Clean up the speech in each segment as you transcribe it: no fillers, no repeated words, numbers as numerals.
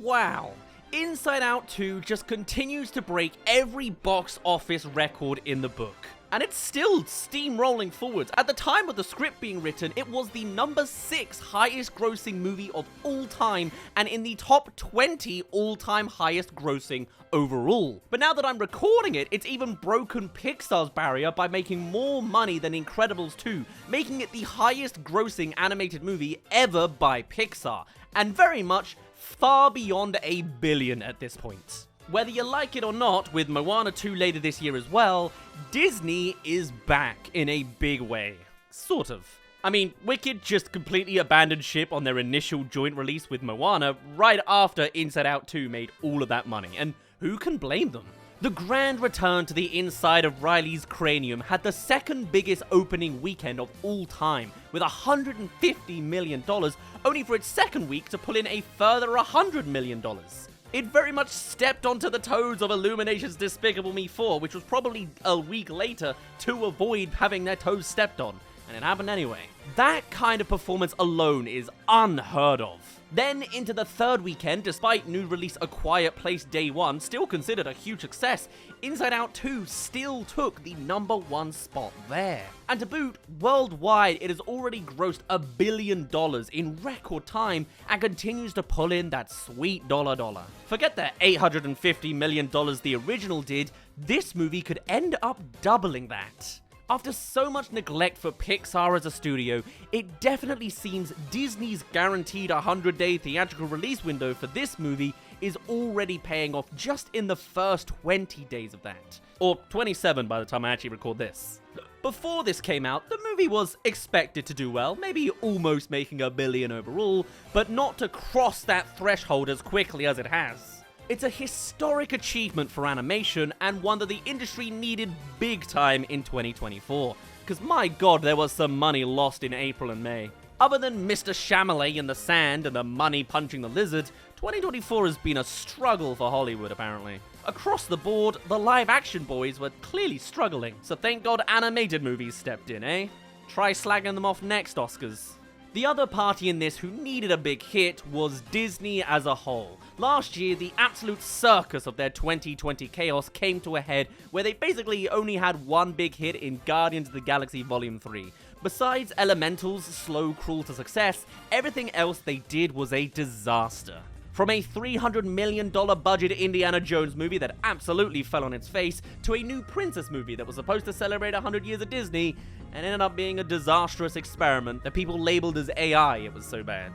wow. Inside Out 2 just continues to break every box office record in the book. And it's still steamrolling forwards. At the time of the script being written, it was the number 6 highest grossing movie of all time and in the top 20 all-time highest grossing overall. But now that I'm recording it, it's even broken Pixar's barrier by making more money than Incredibles 2, making it the highest grossing animated movie ever by Pixar, and very much far beyond $1 billion at this point. Whether you like it or not, with Moana 2 later this year as well, Disney is back in a big way. Sort of. I mean, Wicked just completely abandoned ship on their initial joint release with Moana right after Inside Out 2 made all of that money, and who can blame them? The grand return to the inside of Riley's cranium had the second biggest opening weekend of all time, with $150 million, only for its second week to pull in a further $100 million. It very much stepped onto the toes of Illumination's Despicable Me 4, which was probably a week later to avoid having their toes stepped on, and it happened anyway. That kind of performance alone is unheard of. Then into the third weekend, despite new release A Quiet Place Day 1 still considered a huge success, Inside Out 2 still took the number 1 spot there. And to boot, worldwide it has already grossed $1 billion in record time and continues to pull in that sweet dollar. Forget the $850 million the original did, this movie could end up doubling that. After so much neglect for Pixar as a studio, it definitely seems Disney's guaranteed 100-day theatrical release window for this movie is already paying off just in the first 20 days of that. Or 27 by the time I actually record this. Before this came out, the movie was expected to do well, maybe almost making $1 billion overall, but not to cross that threshold as quickly as it has. It's a historic achievement for animation, and one that the industry needed big time in 2024. Because my god, there was some money lost in April and May. Other than Mr. Shyamalan in the sand and the money punching the lizard, 2024 has been a struggle for Hollywood apparently. Across the board, the live action boys were clearly struggling, so thank god animated movies stepped in, eh? Try slagging them off next, Oscars. The other party in this who needed a big hit was Disney as a whole. Last year, the absolute circus of their 2020 chaos came to a head where they basically only had one big hit in Guardians of the Galaxy Volume 3. Besides Elemental's slow crawl to success, everything else they did was a disaster. From a $300 million budget Indiana Jones movie that absolutely fell on its face, to a new princess movie that was supposed to celebrate 100 years of Disney, and ended up being a disastrous experiment that people labeled as AI, it was so bad.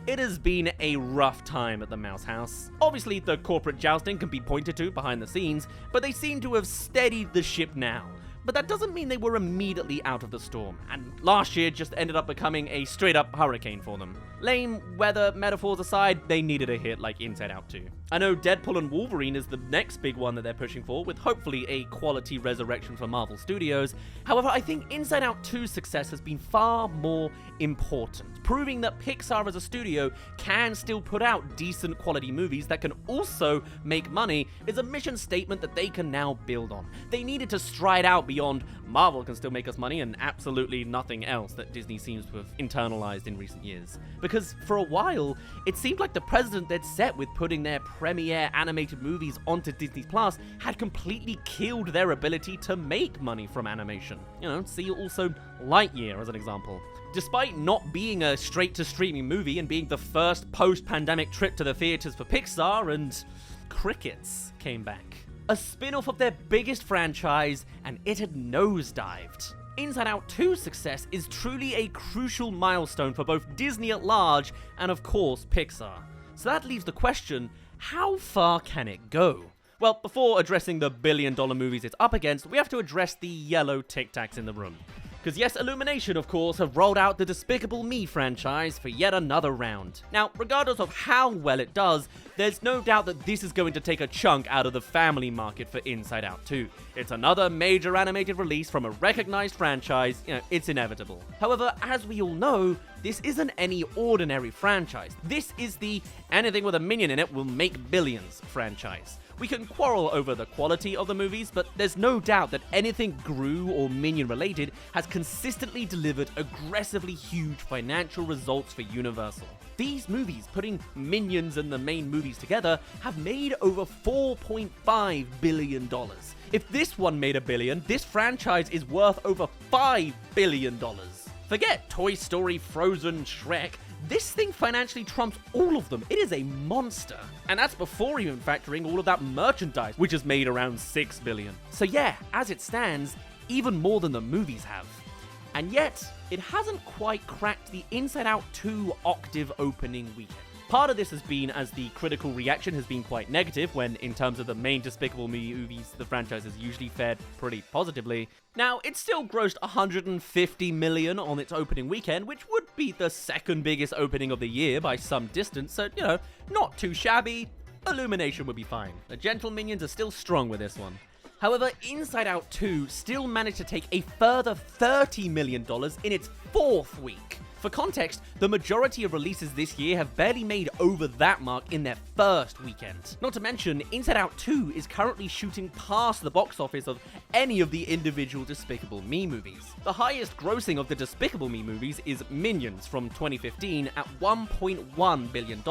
It has been a rough time at the Mouse House. Obviously, the corporate jousting can be pointed to behind the scenes, but they seem to have steadied the ship now. But that doesn't mean they were immediately out of the storm, and last year just ended up becoming a straight-up hurricane for them. Lame weather metaphors aside, they needed a hit like Inside Out 2. I know Deadpool and Wolverine is the next big one that they're pushing for, with hopefully a quality resurrection for Marvel Studios. However, I think Inside Out 2's success has been far more important, proving that Pixar as a studio can still put out decent quality movies that can also make money is a mission statement that they can now build on. They needed to stride out beyond Marvel can still make us money and absolutely nothing else that Disney seems to have internalized in recent years. Because for a while, it seemed like the precedent they'd set with putting their premiere animated movies onto Disney Plus had completely killed their ability to make money from animation. You know, see also Lightyear as an example. Despite not being a straight-to-streaming movie and being the first post-pandemic trip to the theaters for Pixar, and crickets came back. A spin-off of their biggest franchise, and it had nosedived. Inside Out 2's success is truly a crucial milestone for both Disney at large and, of course, Pixar. So that leaves the question, how far can it go? Well, before addressing the billion-dollar movies it's up against, we have to address the yellow Tic Tacs in the room. Because yes, Illumination, of course, have rolled out the Despicable Me franchise for yet another round. Now, regardless of how well it does, there's no doubt that this is going to take a chunk out of the family market for Inside Out 2. It's another major animated release from a recognized franchise, it's inevitable. However, as we all know, this isn't any ordinary franchise. This is the anything with a minion in it will make billions franchise. We can quarrel over the quality of the movies, but there's no doubt that anything Gru or Minion related has consistently delivered aggressively huge financial results for Universal. these movies, putting Minions and the main movies together, have made over $4.5 billion. If this one made $1 billion, this franchise is worth over $5 billion. Forget Toy Story, Frozen, Shrek. This thing financially trumps all of them. It is a monster. And that's before even factoring all of that merchandise, which has made around $6 billion. So yeah, as it stands, even more than the movies have. And yet, it hasn't quite cracked the Inside Out 2 octave opening weekend. Part of this has been as the critical reaction has been quite negative when, in terms of the main Despicable Me movies, the franchise has usually fared pretty positively. Now, it still grossed $150 million on its opening weekend, which would be the second biggest opening of the year by some distance, so, not too shabby. Illumination would be fine. The Gentle Minions are still strong with this one. However, Inside Out 2 still managed to take a further $30 million in its fourth week. For context, the majority of releases this year have barely made over that mark in their first weekend. Not to mention, Inside Out 2 is currently shooting past the box office of any of the individual Despicable Me movies. The highest grossing of the Despicable Me movies is Minions from 2015 at $1.1 billion,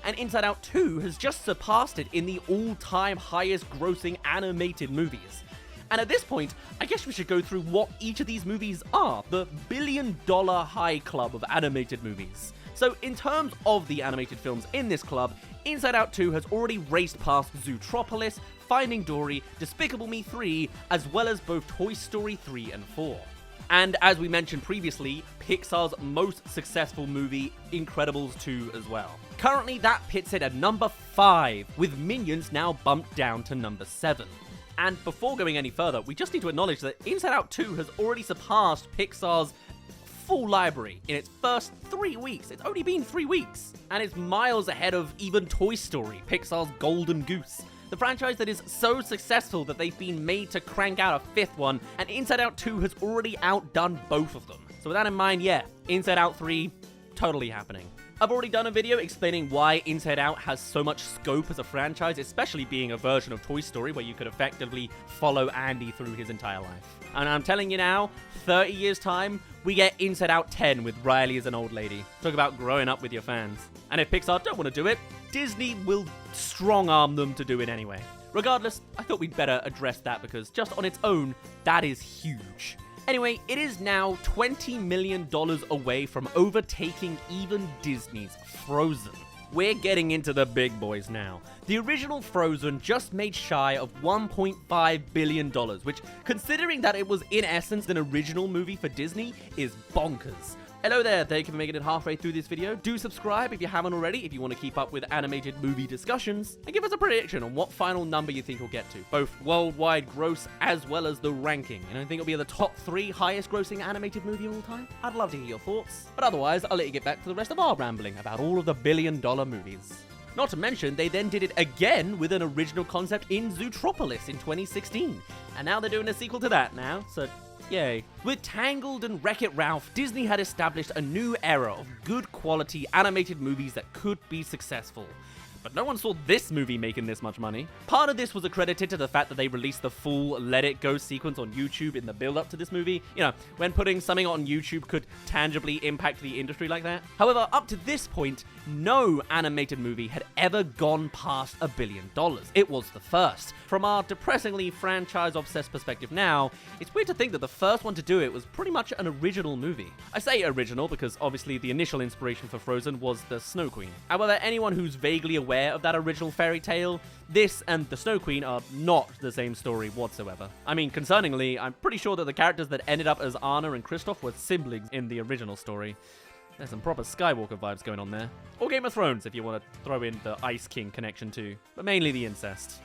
and Inside Out 2 has just surpassed it in the all-time highest grossing animated movies. And at this point, I guess we should go through what each of these movies are, the billion-dollar high club of animated movies. So in terms of the animated films in this club, Inside Out 2 has already raced past Zootropolis, Finding Dory, Despicable Me 3, as well as both Toy Story 3 and 4. And as we mentioned previously, Pixar's most successful movie, Incredibles 2 as well. Currently, that pits it at number 5, with Minions now bumped down to number 7. And before going any further, we just need to acknowledge that Inside Out 2 has already surpassed Pixar's full library in its first 3 weeks. It's only been 3 weeks. And it's miles ahead of even Toy Story, Pixar's golden goose. The franchise that is so successful that they've been made to crank out a fifth one, and Inside Out 2 has already outdone both of them. So with that in mind, yeah, Inside Out 3, totally happening. I've already done a video explaining why Inside Out has so much scope as a franchise, especially being a version of Toy Story where you could effectively follow Andy through his entire life. And I'm telling you now, 30 years time, we get Inside Out 10 with Riley as an old lady. Talk about growing up with your fans. And if Pixar don't want to do it, Disney will strong-arm them to do it anyway. Regardless, I thought we'd better address that because just on its own, that is huge. Anyway, it is now $20 million away from overtaking even Disney's Frozen. We're getting into the big boys now. The original Frozen just made shy of $1.5 billion, which, considering that it was in essence an original movie for Disney, is bonkers. Hello there, thank you for making it halfway through this video. Do subscribe if you haven't already, if you want to keep up with animated movie discussions, and give us a prediction on what final number you think we'll get to, both worldwide gross as well as the ranking. You think it'll be the top 3 highest grossing animated movie of all time? I'd love to hear your thoughts. But otherwise, I'll let you get back to the rest of our rambling about all of the billion-dollar movies. Not to mention, they then did it again with an original concept in Zootropolis in 2016. And now they're doing a sequel to that now, so yay. With Tangled and Wreck-It Ralph, Disney had established a new era of good quality animated movies that could be successful. But no one saw this movie making this much money. Part of this was accredited to the fact that they released the full Let It Go sequence on YouTube in the build-up to this movie. When putting something on YouTube could tangibly impact the industry like that. However, up to this point, no animated movie had ever gone past $1 billion. It was the first. From our depressingly franchise-obsessed perspective now, it's weird to think that the first one to do it was pretty much an original movie. I say original because obviously the initial inspiration for Frozen was the Snow Queen. However, anyone who's vaguely aware of that original fairy tale, this and the Snow Queen are not the same story whatsoever. I mean, concerningly, I'm pretty sure that the characters that ended up as Anna and Kristoff were siblings in the original story. There's some proper Skywalker vibes going on there. Or Game of Thrones if you want to throw in the Ice King connection too, but mainly the incest.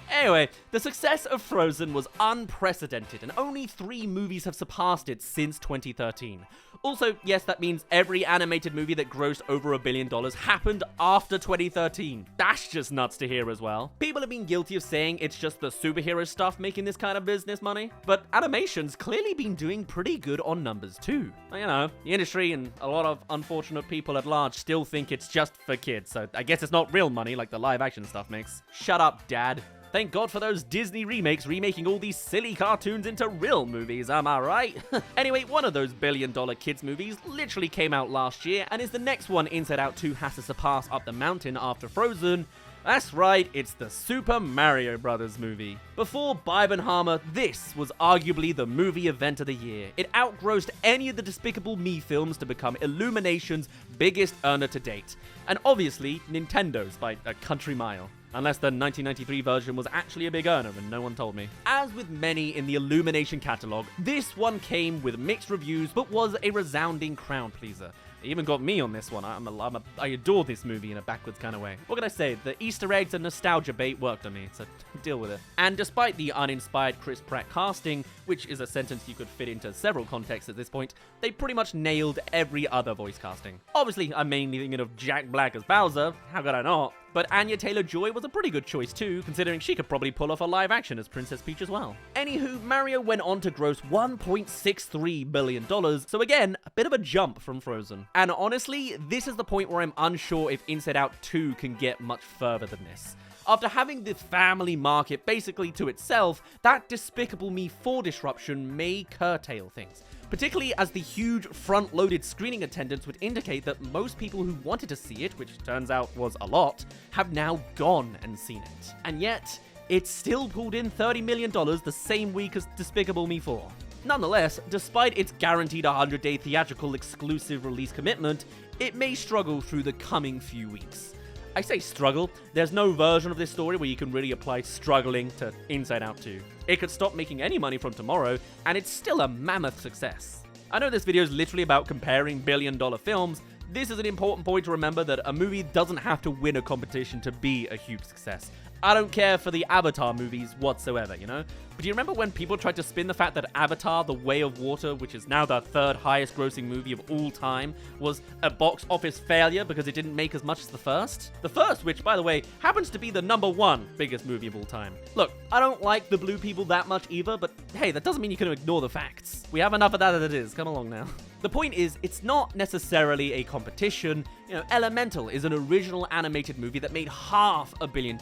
Anyway, the success of Frozen was unprecedented, and only 3 movies have surpassed it since 2013. Also, yes, that means every animated movie that grossed over $1 billion happened after 2013. That's just nuts to hear as well. People have been guilty of saying it's just the superhero stuff making this kind of business money, but animation's clearly been doing pretty good on numbers too. The industry and a lot of unfortunate people at large still think it's just for kids, so I guess it's not real money like the live action stuff makes. Shut up, Dad. Thank God for those Disney remakes remaking all these silly cartoons into real movies, am I right? Anyway, one of those billion-dollar kids movies literally came out last year and is the next one Inside Out 2 has to surpass up the mountain after Frozen. That's right, it's the Super Mario Bros. Movie. Before Barbenheimer, this was arguably the movie event of the year. It outgrossed any of the Despicable Me films to become Illumination's biggest earner to date. And obviously, Nintendo's by a country mile. Unless the 1993 version was actually a big earner and no one told me. As with many in the Illumination catalog, this one came with mixed reviews but was a resounding crowd pleaser. It even got me on this one. I adore this movie in a backwards kind of way. What can I say? The Easter eggs and nostalgia bait worked on me, so deal with it. And despite the uninspired Chris Pratt casting, which is a sentence you could fit into several contexts at this point, they pretty much nailed every other voice casting. Obviously, I'm mainly thinking of Jack Black as Bowser. How could I not? But Anya Taylor-Joy was a pretty good choice too, considering she could probably pull off a live action as Princess Peach as well. Anywho, Mario went on to gross $1.63 billion, so again, a bit of a jump from Frozen. And honestly, this is the point where I'm unsure if Inside Out 2 can get much further than this. After having the family market basically to itself, that Despicable Me 4 disruption may curtail things. Particularly as the huge front-loaded screening attendance would indicate that most people who wanted to see it, which turns out was a lot, have now gone and seen it. And yet, it still pulled in $30 million the same week as Despicable Me 4. Nonetheless, despite its guaranteed 100-day theatrical exclusive release commitment, it may struggle through the coming few weeks. I say struggle, there's no version of this story where you can really apply struggling to Inside Out 2. It could stop making any money from tomorrow, and it's still a mammoth success. I know this video is literally about comparing billion-dollar films. This is an important point to remember that a movie doesn't have to win a competition to be a huge success. I don't care for the Avatar movies whatsoever, you know? But do you remember when people tried to spin the fact that Avatar, The Way of Water, which is now the third highest grossing movie of all time, was a box office failure because it didn't make as much as the first? The first, which, by the way, happens to be the #1 biggest movie of all time. Look, I don't like the blue people that much either, but hey, that doesn't mean you can ignore the facts. We have enough of that as it is. Come along now. The point is, it's not necessarily a competition. You know, Elemental is an original animated movie that made $500 million,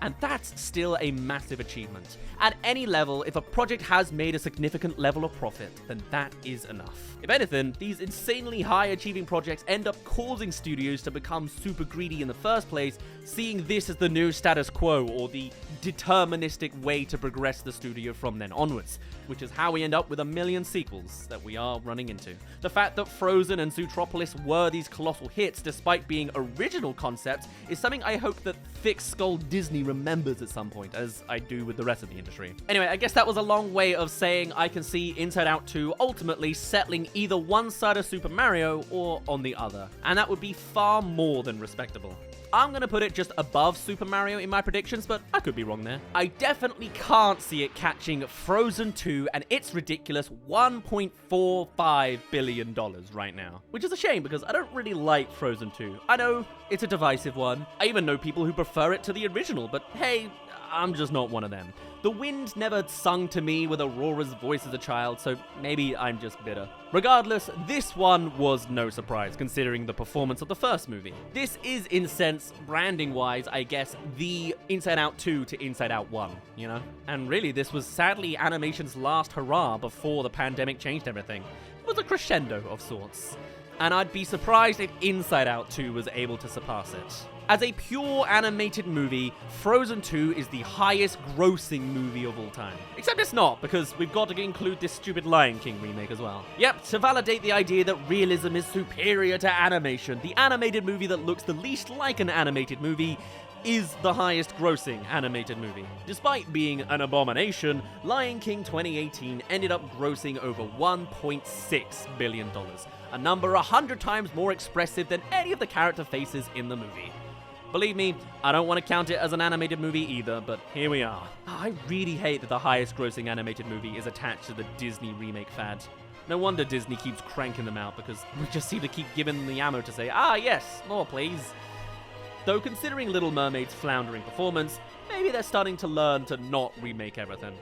and that's still a massive achievement. At any level, if a project has made a significant level of profit, then that is enough. If anything, these insanely high-achieving projects end up causing studios to become super greedy in the first place, seeing this as the new status quo or the deterministic way to progress the studio from then onwards, which is how we end up with a million sequels that we are running into. The fact that Frozen and Zootropolis were these colossal hits despite being original concepts is something I hope that thick skull Disney remembers at some point, as I do with the rest of the industry. Anyway, I guess that was a long way of saying I can see Inside Out 2 ultimately settling either one side of Super Mario or on the other, and that would be far more than respectable. I'm gonna put it just above Super Mario in my predictions, but I could be wrong there. I definitely can't see it catching Frozen 2 and its ridiculous $1.45 billion right now. Which is a shame because I don't really like Frozen 2. I know it's a divisive one. I even know people who prefer it to the original, but hey, I'm just not one of them. The wind never sung to me with Aurora's voice as a child, so maybe I'm just bitter. Regardless, this one was no surprise, considering the performance of the first movie. This is, in sense, branding-wise, I guess, the Inside Out 2 to Inside Out 1, you know? And really, this was sadly animation's last hurrah before the pandemic changed everything. It was a crescendo of sorts. And I'd be surprised if Inside Out 2 was able to surpass it. As a pure animated movie, Frozen 2 is the highest grossing movie of all time. Except it's not, because we've got to include this stupid Lion King remake as well. Yep, to validate the idea that realism is superior to animation, the animated movie that looks the least like an animated movie is the highest grossing animated movie. Despite being an abomination, Lion King 2018 ended up grossing over $1.6 billion, a number 100 times more expressive than any of the character faces in the movie. Believe me, I don't want to count it as an animated movie either, but here we are. I really hate that the highest grossing animated movie is attached to the Disney remake fad. No wonder Disney keeps cranking them out, because we just seem to keep giving them the ammo to say, ah yes, more please. Though considering Little Mermaid's floundering performance, maybe they're starting to learn to not remake everything.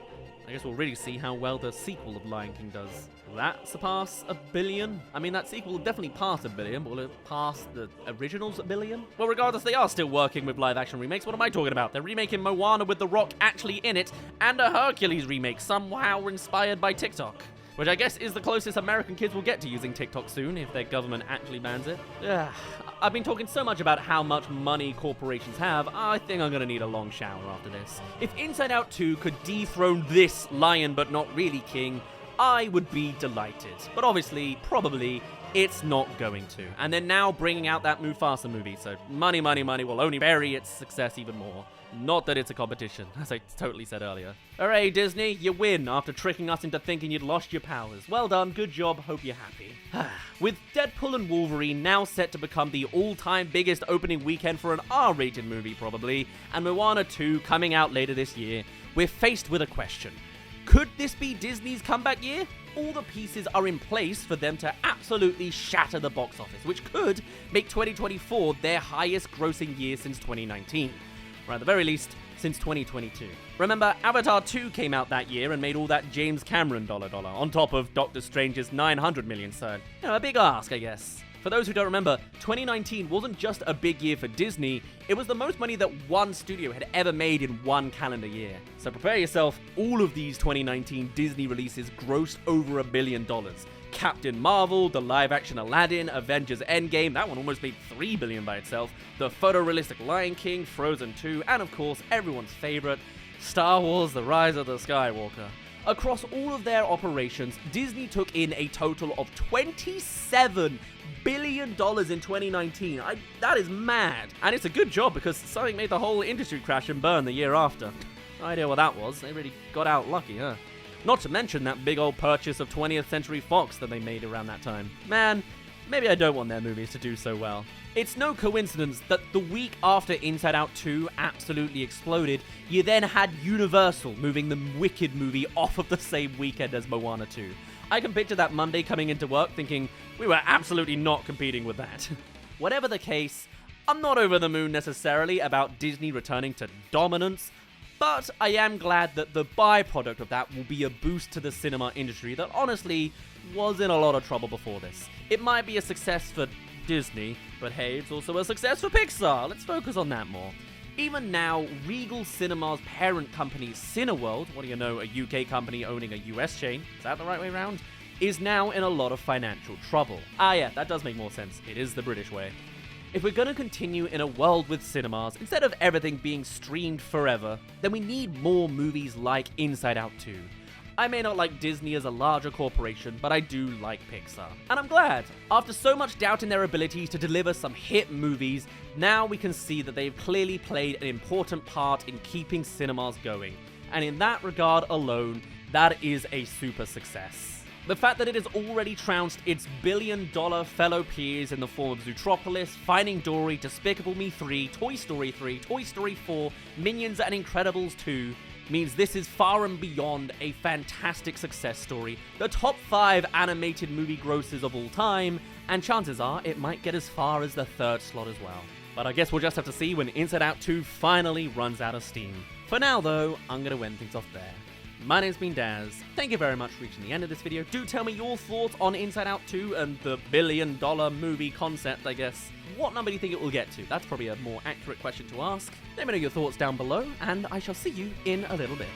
I guess we'll really see how well the sequel of Lion King does. Will that surpass $1 billion? I mean, that sequel will definitely pass $1 billion, but will it pass the original's $1 billion? Well, regardless, they are still working with live-action remakes. What am I talking about? They're remaking Moana with The Rock actually in it, and a Hercules remake, somehow inspired by TikTok. Which I guess is the closest American kids will get to using TikTok soon, if their government actually bans it. I've been talking so much about how much money corporations have, I think I'm gonna need a long shower after this. If Inside Out 2 could dethrone this lion but not really king, I would be delighted. But obviously, probably, it's not going to. And they're now bringing out that Mufasa movie, so money will only bury its success even more. Not that it's a competition, as I totally said earlier. Hooray, Disney, you win after tricking us into thinking you'd lost your powers. Well done, good job, hope you're happy. With Deadpool and Wolverine now set to become the all-time biggest opening weekend for an R-rated movie probably, and Moana 2 coming out later this year, we're faced with a question. Could this be Disney's comeback year? All the pieces are in place for them to absolutely shatter the box office, which could make 2024 their highest grossing year since 2019. Or at the very least, since 2022. Remember, Avatar 2 came out that year and made all that James Cameron dollar on top of Doctor Strange's $900 million, so, a big ask, I guess. For those who don't remember, 2019 wasn't just a big year for Disney, it was the most money that one studio had ever made in one calendar year. So prepare yourself, all of these 2019 Disney releases grossed over $1 billion. Captain Marvel, the live-action Aladdin, Avengers Endgame, that one almost made $3 billion by itself, the photorealistic Lion King, Frozen 2, and of course, everyone's favorite, Star Wars: The Rise of the Skywalker. Across all of their operations, Disney took in a total of $27 billion in 2019. That is mad. And it's a good job because something made the whole industry crash and burn the year after. No idea what that was. They really got out lucky, huh? Not to mention that big old purchase of 20th Century Fox that they made around that time. Man, maybe I don't want their movies to do so well. It's no coincidence that the week after Inside Out 2 absolutely exploded, you then had Universal moving the Wicked movie off of the same weekend as Moana 2. I can picture that Monday coming into work thinking, we were absolutely not competing with that. Whatever the case, I'm not over the moon necessarily about Disney returning to dominance, but I am glad that the byproduct of that will be a boost to the cinema industry that honestly was in a lot of trouble before this. It might be a success for Disney, but hey, it's also a success for Pixar. Let's focus on that more. Even now, Regal Cinema's parent company Cineworld, what do you know, a UK company owning a US chain, is that the right way around? Is now in a lot of financial trouble. Ah yeah, that does make more sense. It is the British way. If we're gonna continue in a world with cinemas, instead of everything being streamed forever, then we need more movies like Inside Out 2. I may not like Disney as a larger corporation, but I do like Pixar. And I'm glad. After so much doubt in their abilities to deliver some hit movies, now we can see that they've clearly played an important part in keeping cinemas going. And in that regard alone, that is a super success. The fact that it has already trounced its billion-dollar fellow peers in the form of Zootropolis, Finding Dory, Despicable Me 3, Toy Story 3, Toy Story 4, Minions and Incredibles 2, means this is far and beyond a fantastic success story, the top 5 animated movie grosses of all time, and chances are it might get as far as the 3rd slot as well. But I guess we'll just have to see when Inside Out 2 finally runs out of steam. For now though, I'm gonna end things off there. My name's been Daz. Thank you very much for reaching the end of this video. Do tell me your thoughts on Inside Out 2 and the billion-dollar movie concept, I guess. What number do you think it will get to? That's probably a more accurate question to ask. Let me know your thoughts down below, and I shall see you in a little bit.